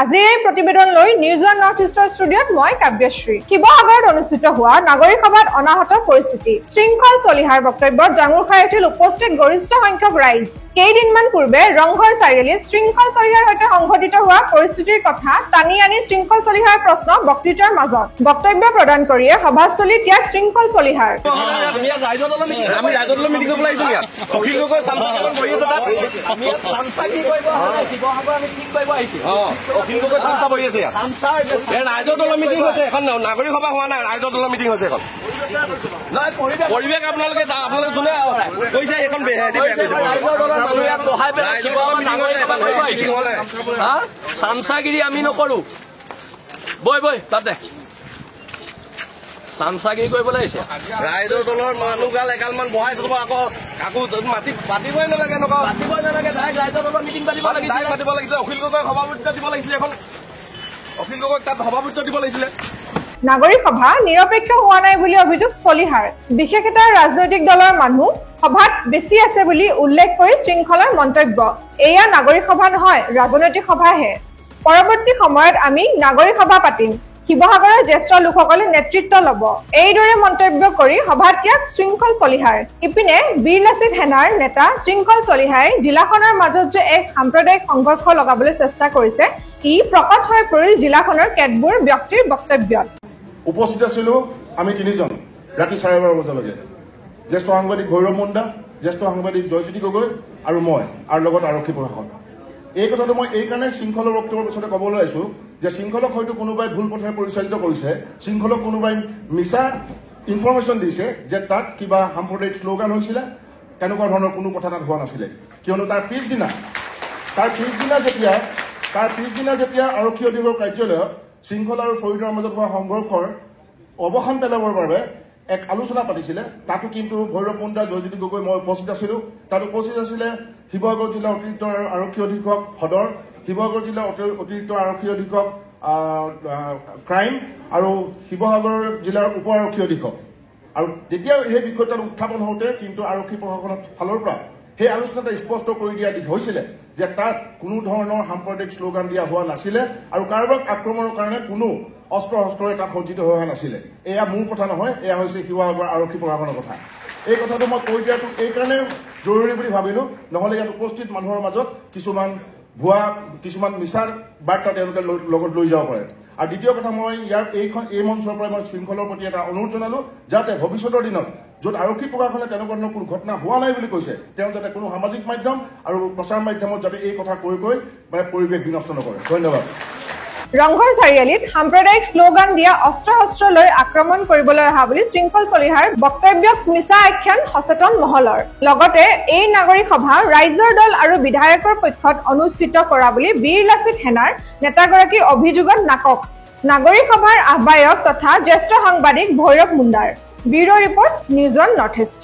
আজিৰ এই প্ৰতিবেদন লৈ নিউজ অন নৰ্থ ইষ্টৰ ষ্টুডিঅ'ত মই কাব্যশ্ৰী। শিৱসাগৰত অনুষ্ঠিত হোৱা নাগৰিক সভাত অনাহত পৰিস্থিতি। শৃংখল চলিহাৰ বক্তব্যত জাঙুৰ খাই উঠিল উপস্থিত গৰিষ্ঠ সংখ্যক ৰাইজ। কেইদিনমান পূৰ্বে ৰংঘৰ চাৰিআলিত শৃংখল চলিহাৰ সৈতে সংঘটিত হোৱা পৰিস্থিতিৰ কথা টানি আনি শৃংখল চলিহাৰ প্ৰশ্ন বক্তৃতাৰ মাজত বক্তব্য প্ৰদান কৰিয়ে সভাস্থলী ত্যাগ শৃংখল চলিহাৰ। নাগৰিক সভা হোৱা নাই, ৰাইজৰ দলৰ মিটিং হৈছে এখন। পৰিৱেশ আপোনালোকে যোনে কৈছে এখন চামচাগিৰি আমি নকৰো। বৈ বৈ তাতে চামচাগিৰি কৰিবলৈ আহিছে। ৰাইজৰ দলৰ মানুহগাল এগালমান বহাই থব, আকৌ কাকো মাতি পাতিবই নালাগে, এনেকুৱা পাতিবই নালাগে। ৰাইজৰ দলৰ মিটিং পাতিব লাগিছিলে। অখিল গগৈ সভাপতিত্ব দিব লাগিছিলে এখন। অখিল গগৈক তাত সভাপতিত্ব দিব লাগিছিলে। নাগৰিক সভা নিৰপেক্ষ হোৱা নাই বুলি অভিযোগ চলিহাৰ। বিশেষ এটা ৰাজনৈতিক দলৰ মানুহ সভাত বেছি আছে বুলি উল্লেখ কৰি শৃংখলৰ মন্তব্য। এয়া নাগৰিক সভা নহয়, ৰাজনৈতিক সভাহে। পৰৱৰ্তী সময়ত আমি নাগৰিক সভা পাতিম, শিৱসাগৰৰ জ্যেষ্ঠ লোকসকলে নেতৃত্ব ল'ব। এইদৰে মন্তব্য কৰি সভা ত্যাগ শৃংখল চলিহাৰ। ইপিনে বীৰ লাচিত সেনাৰ নেতা শৃংখল চলিহাই জিলাখনৰ মাজত যে এক সাম্প্ৰদায়িক সংঘৰ্ষ লগাবলৈ চেষ্টা কৰিছে, ই প্ৰকট হৈ পৰিল জিলাখনৰ কেতবোৰ ব্যক্তিৰ বক্তব্যত। উপস্থিত আছিলো আমি তিনিজন ৰাতি 12:30 বজালৈকে। জ্যেষ্ঠ সাংবাদিক ভৈৰৱ মুণ্ডা, জ্যেষ্ঠ সাংবাদিক জয়জ্যোতি গগৈ আৰু মই, আৰু লগত আৰক্ষী প্ৰশাসন। এই কথাটো মই এইকাৰণে শৃংখলৰ বক্তব্যৰ পিছতে ক'বলৈ আহিছো যে শৃংখলক হয়তো কোনোবাই ভুল পথেৰে পৰিচালিত কৰিছে। শৃংখলক কোনোবাই মিছা ইনফৰমেশ্যন দিছে যে তাত কিবা সাম্প্ৰদায়িক শ্লোগান হৈছিলে, তেনেকুৱা ধৰণৰ কোনো কথা তাত হোৱা নাছিলে। কিয়নো তাৰ পিছদিনা যেতিয়া আৰক্ষী অধীক্ষক কাৰ্যালয়ত শৃংখল আৰু ফৰিদৰ মাজত হোৱা সংঘৰ্ষৰ অৱসান পেলাবৰ বাবে এক আলোচনা পাতিছিলে, তাতো কিন্তু ভৈৰৱ মুণ্ডা, জয়জ্যোতি গগৈ, মই উপস্থিত আছিলো। তাত উপস্থিত আছিলে শিৱসাগৰ জিলাৰ অতিৰিক্ত আৰক্ষী অধীক্ষক সদৰ, শিৱসাগৰ জিলাৰ অতিৰিক্ত আৰক্ষী অধীক্ষক ক্ৰাইম আৰু শিৱসাগৰ জিলাৰ উপ আৰক্ষী অধীক্ষক। আৰু তেতিয়া সেই বিষয়টো উত্থাপন হওঁতে কিন্তু আৰক্ষী প্ৰশাসনৰ ফালৰ পৰা সেই আলোচনাতে স্পষ্ট কৰি দিয়া হৈছিলে যে তাত কোনো ধৰণৰ সাম্প্ৰদায়িক শ্লোগান দিয়া হোৱা নাছিলে আৰু কাৰোবাক আক্ৰমণৰ কাৰণে কোনো অস্ত্ৰ শস্ত্ৰৰে তাত সজ্জিত হোৱা নাছিলে। এয়া মোৰ কথা নহয়, এয়া হৈছে শিৱসাগৰ আৰক্ষী প্ৰশাসনৰ কথা। এই কথাটো মই কৈ দিয়াটো এইকাৰণে জৰুৰী বুলি ভাবিলো, নহলে ইয়াত উপস্থিত মানুহৰ মাজত কিছুমান মিছাৰ বাৰ্তা তেওঁলোকে লগত লৈ যাব পাৰে। আৰু দ্বিতীয় কথা, মই এই মঞ্চৰ পৰা মই শৃংখলৰ প্ৰতি এটা অনুৰোধ জনালো যাতে ভৱিষ্যতৰ দিনত য'ত আৰক্ষী প্ৰশাসনে তেনেকুৱা ধৰণৰ কোনো ঘটনা হোৱা নাই বুলি কৈছে, তেওঁ যাতে কোনো সামাজিক মাধ্যম আৰু প্ৰচাৰ মাধ্যমত যাতে এই কথা কৈ পৰিৱেশ বিনষ্ট নকৰে। ধন্যবাদ। ৰংঘৰ চাৰিআলিত সাম্প্ৰদায়িক শ্লোগান দিয়া অস্ত্ৰ শস্ত্ৰ লৈ আক্ৰমণ কৰিবলৈ অহা বুলি শৃংখল চলিহাৰ বক্তব্যক মিছা আখ্যান সচেতন মহলৰ। লগতে এই নাগৰিক সভা ৰাইজৰ দল আৰু বিধায়কৰ পক্ষত অনুষ্ঠিত কৰা বুলি বীৰ লাচিত সেনাৰ নেতাগৰাকীৰ অভিযোগত নাকচ। নাগৰিক সভাৰ আহ্বায়ক তথা জ্যেষ্ঠ সাংবাদিক ভৈৰৱ মুণ্ডাৰ। Bureau' report, news on North east.